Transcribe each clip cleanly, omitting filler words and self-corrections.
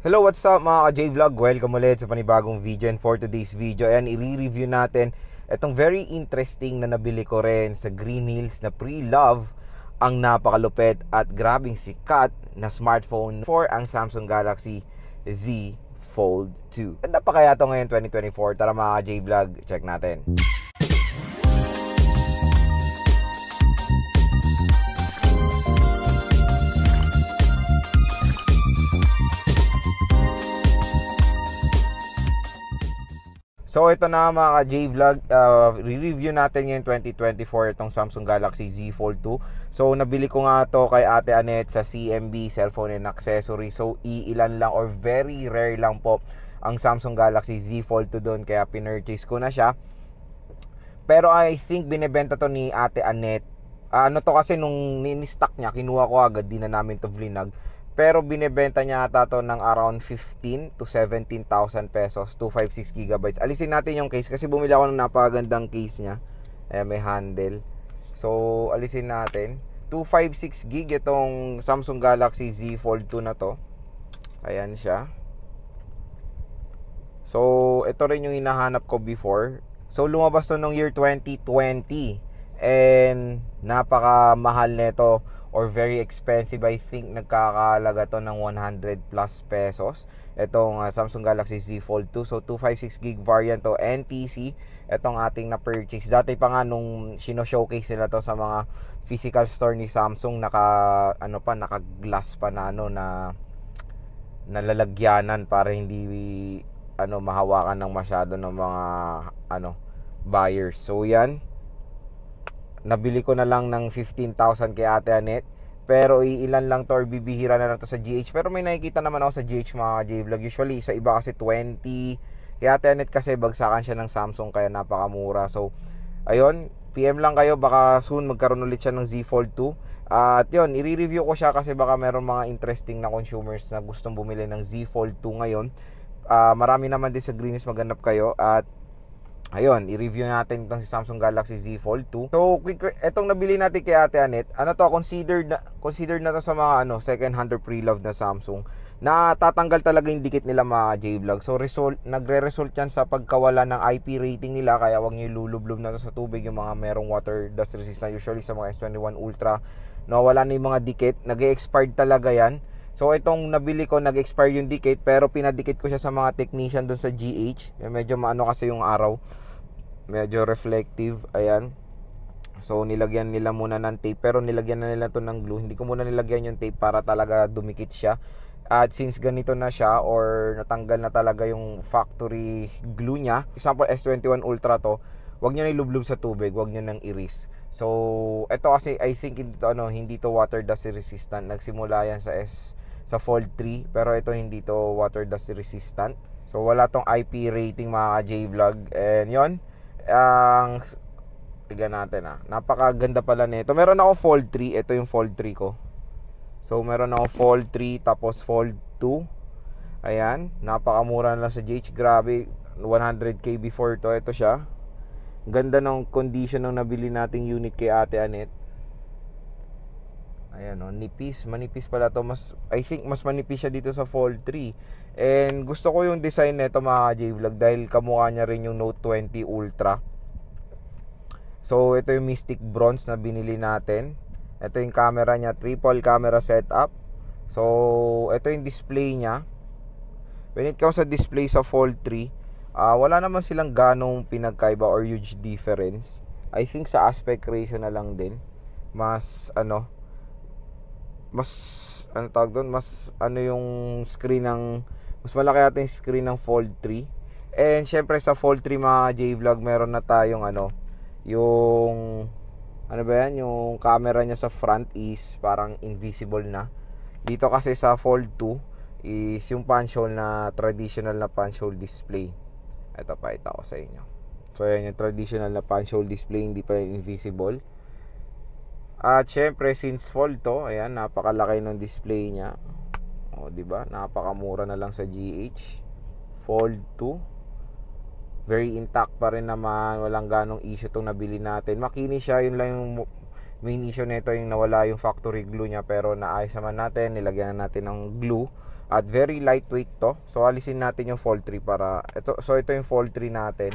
Hello, what's up mga ka-J-Vlog? Welcome ulit sa panibagong video, and for today's video, ayan, i-review natin itong very interesting na nabili ko rin sa Green Hills na pre-love. Ang napakalupit at grabing sikat na smartphone for ang Samsung Galaxy Z Fold 2. Ganda pa kaya ito ngayon 2024? Tara mga ka-J-Vlog, check natin. So ito na mga ka-J-Vlog, re-review natin ngayon 2024 itong Samsung Galaxy Z Fold 2. So nabili ko nga to kay Ate Annette sa CMB Cellphone and Accessory. So iilan lang or very rare lang po ang Samsung Galaxy Z Fold 2 doon, kaya pinurchase ko na siya. Pero I think binebenta to ni Ate Annette. Ano to kasi nung ni-stock niya, kinuha ko agad, di na namin to vlinag. Pero binebenta niya ata to ng around 15 to 17,000 pesos, 256 gigabytes. Alisin natin yung case kasi bumili ako ng napakagandang case niya. Ayan, may handle. So, alisin natin. 256 gig itong Samsung Galaxy Z Fold 2 na to. Ayan siya. So, ito rin yung hinahanap ko before. So, lumabas to nung year 2020. And napakamahal nito, or very expensive. I think nagkakahalaga to ng 100 plus pesos itong Samsung Galaxy Z Fold 2. So 256 gig variant to, NTC itong ating na purchase. Dati pa nga nung showcase nila to sa mga physical store ni Samsung, naka glass pa na nalalagyanan para hindi mahawakan ng masyado ng mga buyers. So yan, nabili ko na lang ng 15,000 kay Ate Annette. Pero ilan lang to, or bibihira na lang to sa GH. Pero may nakikita naman ako sa GH mga J-Vlog. Usually sa iba kasi 20. Kay Ate Annette kasi bagsakan siya ng Samsung, kaya napakamura. So ayun, PM lang kayo, baka soon magkaroon ulit siya ng Z Fold 2. At yun, i-review ko siya kasi baka meron mga interesting na consumers na gustong bumili ng Z Fold 2 ngayon. Marami naman din sa Green Hills, maghanap kayo. At ayun, i-review natin itong si Samsung Galaxy Z Fold 2. So, itong nabili natin kay Ate Annette, considered na to sa mga second hand or pre-loved na Samsung. Natatanggal talaga yung dikit nila mga J-Vlog. So, nagre-result yan sa pagkawala ng IP rating nila, kaya wag nyo ilulublob na to sa tubig yung mga merong water dust resistant. Usually sa mga S21 Ultra, wala na yung mga dikit, nag-expired talaga yan. So itong nabili ko, nag-expire yung dikit, pero pinadikit ko siya sa mga technician dun sa GH. Medyo maano kasi yung araw, medyo reflective. Ayan. So nilagyan nila muna ng tape, pero nilagyan na nila to ng glue. Hindi ko muna nilagyan yung tape para talaga dumikit siya. At since ganito na siya, or natanggal na talaga yung factory glue niya, example S21 Ultra to, wag niyo na ilublob sa tubig, wag niyo nang iris. So ito kasi I think hindi to water dust resistant. Nagsimula yan sa Fold 3, pero ito hindi to water dust resistant. So wala tong IP rating mga J-Vlog. And yon, tignan natin napakaganda pala nito. Meron ako Fold 3, ito yung Fold 3 ko. So meron ako Fold 3 tapos Fold 2. Ayan, napakamura na lang sa GH. Grabe, 100k before to. Ito siya. Ganda ng condition ng nabili nating unit kay Ate Annette. Ayan manipis pala to. I think mas manipis siya dito sa Fold 3. And gusto ko yung design nito mga J-Vlog dahil kamukha niya rin yung Note 20 Ultra. So ito yung Mystic Bronze na binili natin. Ito yung camera niya, triple camera setup. So ito yung display niya. When it comes sa display sa Fold 3, wala naman silang ganong pinagkaiba or huge difference. I think sa aspect ratio na lang din. Mas yung screen ng mas malaki ata yung screen ng Fold 3. And syempre sa Fold 3 mga J-Vlog, meron na tayong yung yung camera niya sa front is parang invisible na. Dito kasi sa Fold 2 is yung punch hole na traditional na punch hole display. Ito pa, ito ko sa inyo. So yan yung traditional na punch hole display, hindi pa invisible. At syempre since Fold to, ayan, napakalaki ng display niya. O di ba? Napakamura na lang sa GH. Fold 2. Very intact pa rin naman, walang ganong issue tong nabili natin. Makinis siya, yun lang yung main issue nito yung nawala yung factory glue niya, pero naayos naman natin, nilagyan na natin ng glue at very lightweight to. So alisin natin yung fold 3 para ito. So ito yung fold 3 natin.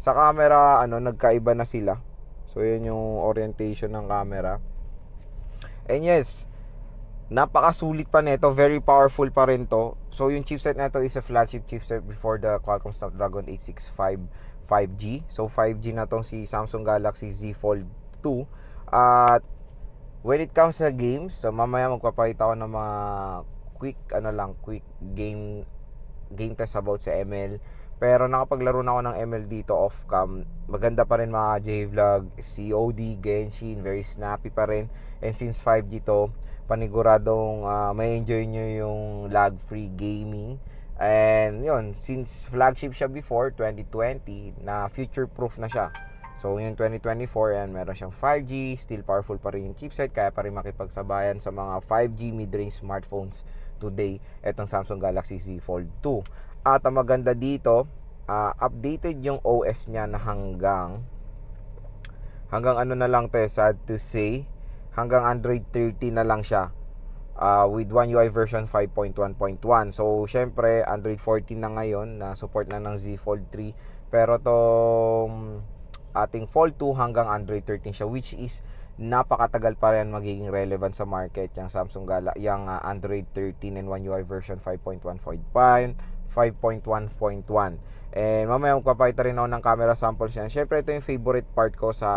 Sa camera nagkaiba na sila. So yun yung orientation ng camera. And yes, napakasulit pa nito, very powerful pa rin to. So yung chipset nito is a flagship chipset before the Qualcomm Snapdragon 865 5G. So 5G na tong si Samsung Galaxy Z Fold 2. At when it comes sa games, so mamaya magpapakita ko ng mga quick game test about sa ML. Pero nakapaglaro na ako ng ML dito off cam. Maganda pa rin mga J-Vlog, COD, Genshin, very snappy pa rin. And since 5G to, paniguradong may enjoy nyo yung lag-free gaming. And yun, since flagship siya before 2020, na future-proof na siya. So yung 2024, yan, meron siyang 5G, still powerful pa rin yung chipset, kaya pa rin makipagsabayan sa mga 5G mid-range smartphones today, etong Samsung Galaxy Z Fold 2. At ang maganda dito, updated yung OS niya na hanggang na lang to, sad to say, hanggang Android 13 na lang siya, with One UI version 5.1.1. So syempre Android 14 na ngayon, na support na ng Z Fold 3, pero tong ating Fold 2 hanggang Android 13 siya, which is napakatagal pa rin magiging relevant sa market yung Samsung yung Android 13 and One UI version 5.1.1. And mamaya magpapakita rin ako ng camera samples yan. Syempre ito yung favorite part ko sa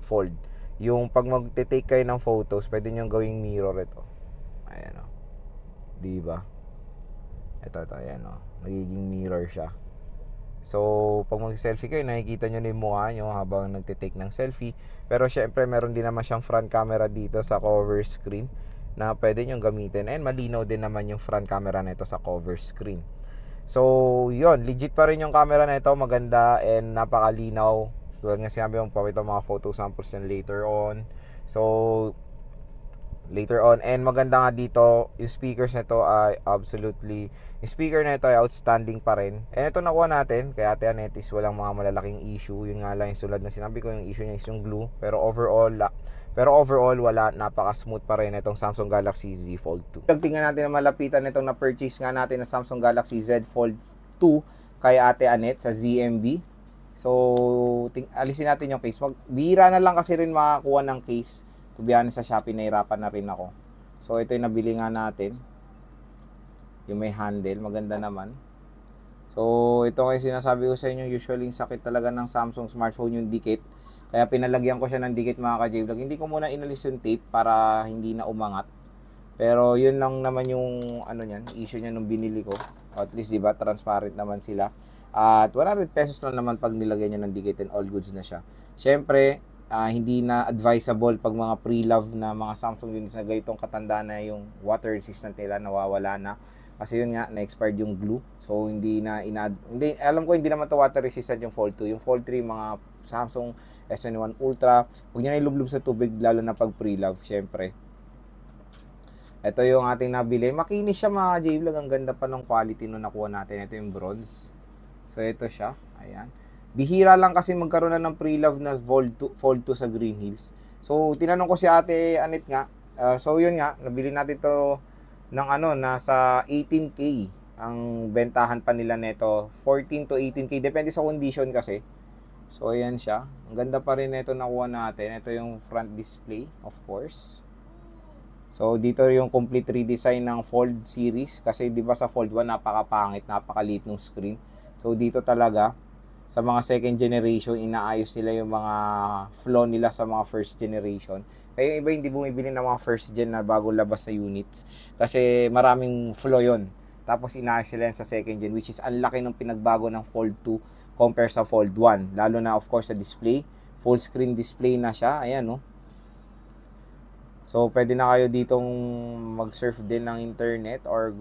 Fold, yung pag magte-take kayo ng photos, pwede nyo gawing mirror ito. Ayan o, diba? Ito, ayan o, nagiging mirror siya. So pag mag-selfie kayo, nakikita nyo na yung mukha nyo habang nagte-take ng selfie. Pero syempre meron din naman siyang front camera dito sa cover screen na pwede nyo gamitin. And malinaw din naman yung front camera nito sa cover screen. So yun, legit pa rin yung camera na ito, maganda and napakalinaw. Tulad nga sinabi mong pakita mga photo samples yan later on. So later on, and maganda nga dito yung speakers nito ay absolutely, yung speaker nito ay outstanding pa rin. And ito nakuha natin kaya Ate Annette is walang mga malalaking issue. Yun nga lang yung sulad na sinabi ko, yung issue niya is yung glue, pero overall wala, napaka-smooth pa rin itong Samsung Galaxy Z Fold 2. Tingnan natin na malapitan itong na-purchase nga natin na Samsung Galaxy Z Fold 2 kay Ate Annette sa ZMB. So, alisin natin yung case. Bihira na lang kasi rin makakuha ng case. To be honest, sa Shopee nahirapan na rin ako. So, ito yung nabili nga natin. Yung may handle, maganda naman. So, ito kasi sinasabi ko sa inyo, usually yung sakit talaga ng Samsung smartphone yung dikit. Kaya pinalagyan ko siya ng dikit mga ka-J-Vlog. Hindi ko muna inalis yung tape para hindi na umangat. Pero yun lang naman yung issue niya nung binili ko. At least diba, transparent naman sila. At 100 pesos lang naman pag nilagyan niya ng dikit and all goods na siya. Syempre, hindi na advisable pag mga pre-love na mga Samsung units na ganitong katanda na yung water resistant nila, nawawala na. Kasi yun nga, na-expired yung glue. So, alam ko hindi naman to water resistant yung Fold 2. Yung Fold 3, mga Samsung S21 Ultra, huwag nyo na ilublob sa tubig, lalo na pag pre-love, syempre. Ito yung ating nabili. Makinis siya mga J-Vlog. Ang ganda pa ng quality nung nakuha natin. Ito yung bronze. So, ito siya. Ayan. Bihira lang kasi magkaroon na ng pre-love na Fold 2 sa Green Hills. So, tinanong ko si Ate Annette nga. So, yun nga. Nabili natin to ng nasa 18K. Ang bentahan pa nila neto. 14 to 18K. Depende sa condition kasi. So, ayan siya. Ang ganda pa rin neto nakuha natin. Ito yung front display, of course. So, dito yung complete redesign ng Fold series. Kasi, di ba sa Fold 1, napakapangit, napakaliit ng screen. So, dito talaga, sa mga second generation, inaayos nila yung mga flaw nila sa mga first generation. Kaya yung iba hindi bumibili ng mga first gen na bago labas sa units. Kasi maraming flaw yon. Tapos inaayos nila yan sa second gen, which is ang laki ng pinagbago ng Fold 2 compare sa Fold 1. Lalo na of course sa display. Full screen display na siya. Ayan no. So pwede na kayo ditong mag-surf din ng internet or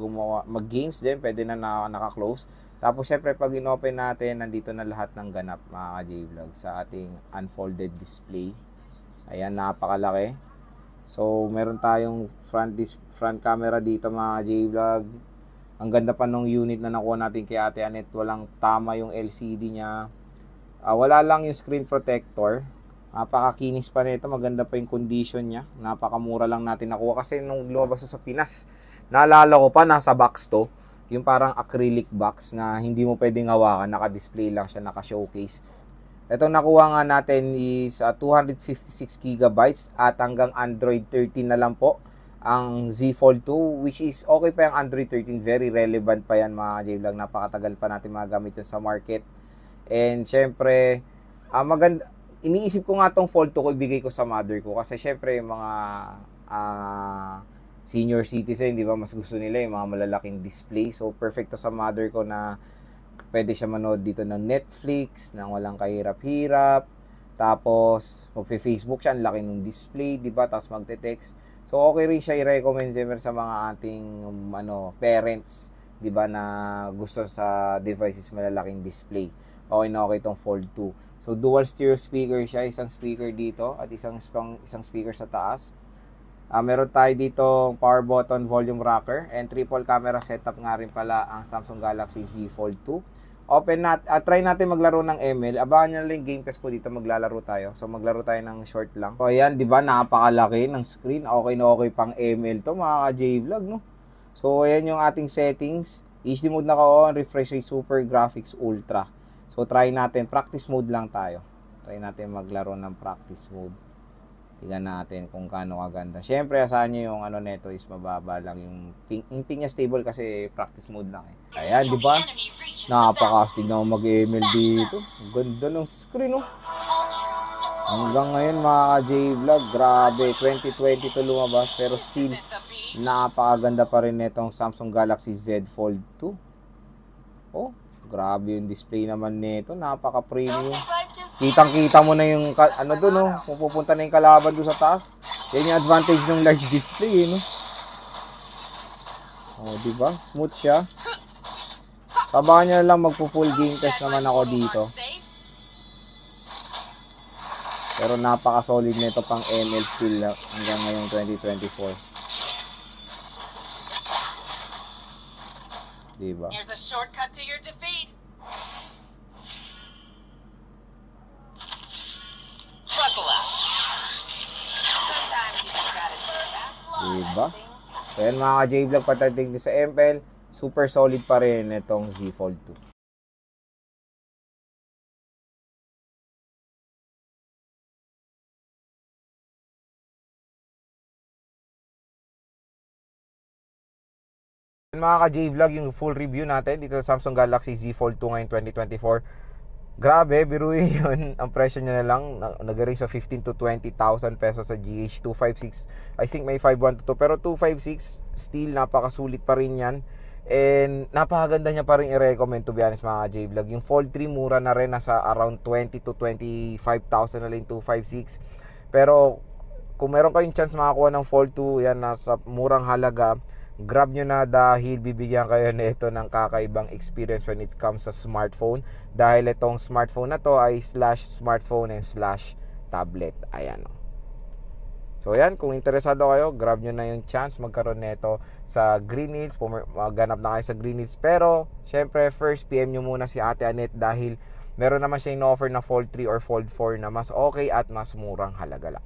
mag-games din. Pwede na naka-close. Tapos syempre pag in-open natin, nandito na lahat ng ganap mga ka-J-Vlog sa ating unfolded display. Ayan, napakalaki. So meron tayong front camera dito mga J-Vlog. Ang ganda pa nung unit na nakuha natin kay Ate Annette. Walang tama yung LCD niya. Wala lang yung screen protector. Napakakinis pa nito, maganda pa yung condition niya. Napakamura lang natin nakuha kasi nung lumabas sa Pinas, naalala ko pa, nasa box to. Yung parang acrylic box na hindi mo pwedeng hawakan, naka-display lang siya, naka-showcase. Itong nakuha nga natin is 256 gigabytes at hanggang Android 13 na lang po ang Z Fold 2, which is okay pa yung Android 13, very relevant pa yan mga J-Vlog, napakatagal pa natin magamit yan sa market. And syempre, maganda, iniisip ko nga tong Fold 2 ko, ibigay ko sa mother ko kasi syempre yung mga senior citizen, di ba, mas gusto nila yung mga malalaking display. So perfect to sa mother ko na pwede siya manood dito ng Netflix nang walang kahirap-hirap. Tapos magfe-Facebook siya, ang laki ng display, di ba? Tapos magte-text. So okay rin siya i-recommend sa mga ating parents, di ba, na gusto sa devices malalaking display. Okay na okay itong Fold 2. So dual stereo speaker siya, isang speaker dito at isang speaker sa taas. Meron tayo dito power button, volume rocker, and triple camera setup nga rin pala ang Samsung Galaxy Z Fold 2. Try natin maglaro ng ML. Abangan nyo na lang yung game test ko dito, maglalaro tayo. So maglaro tayo ng short lang. So ayan, di ba, napakalaki ng screen. Okay na okay pang ML to mga ka-J-Vlog, no? So ayan yung ating settings. HD mode na on, refresh rate super, graphics ultra. So try natin, practice mode lang tayo. Try natin maglaro ng practice mode. Tingnan natin kung gaano kaganda. Siyempre, asahan nyo yung neto is mababa lang. Yung ping niya stable kasi practice mode lang eh. Ayan, di ba? Napakastig na mag-ML dito. Ganda ng screen, oh. Hanggang ngayon, mga J-Vlog, grabe. 2022 lumabas, pero still, napakaganda pa rin netong Samsung Galaxy Z Fold 2. Oh, grabe yung display naman nito. Napaka-premium. Kitang-kita mo na yung doon, no? Kung pupunta na yung kalaban doon sa taas. Yan yung advantage ng large display, no? Oh, di ba? Smooth siya. Sabahan niyo lang, magpo-full game test naman ako dito. Pero napaka-solid nito pang ML still hanggang ngayong 2024. Di ba? Here's a shortcut to your defeat. Diba? So yan mga ka-J-Vlog, patating din sa ML, super solid pa rin itong Z Fold 2. Mga ka-J-Vlog, yung full review natin dito sa Samsung Galaxy Z Fold 2 ngayon 2024. Grabe, biruin yun. Ang presyo niya na lang, nag-range sa 15 to 20,000 pesos sa GH256. I think may 512 pero 256 still napakasulit pa rin yan. And napakaganda niya pa rin i-recommend, to be honest mga J-Vlog. Yung Fold 3 mura na rin, nasa around 20 to 25,000 na lang 256. Pero kung meron kayong chance makakuha ng Fold 2, yan nasa murang halaga, grab nyo na dahil bibigyan kayo nito ng kakaibang experience when it comes sa smartphone. Dahil itong smartphone na to ay /smartphone and /tablet. Ayan. So ayan, kung interesado kayo, grab nyo na yung chance magkaroon nito sa Green Hills. Maghanap na kayo sa Green Hills. Pero, syempre, first PM nyo muna si Ate Annette dahil meron naman siya in-offer na Fold 3 or Fold 4 na mas okay at mas murang halaga lang.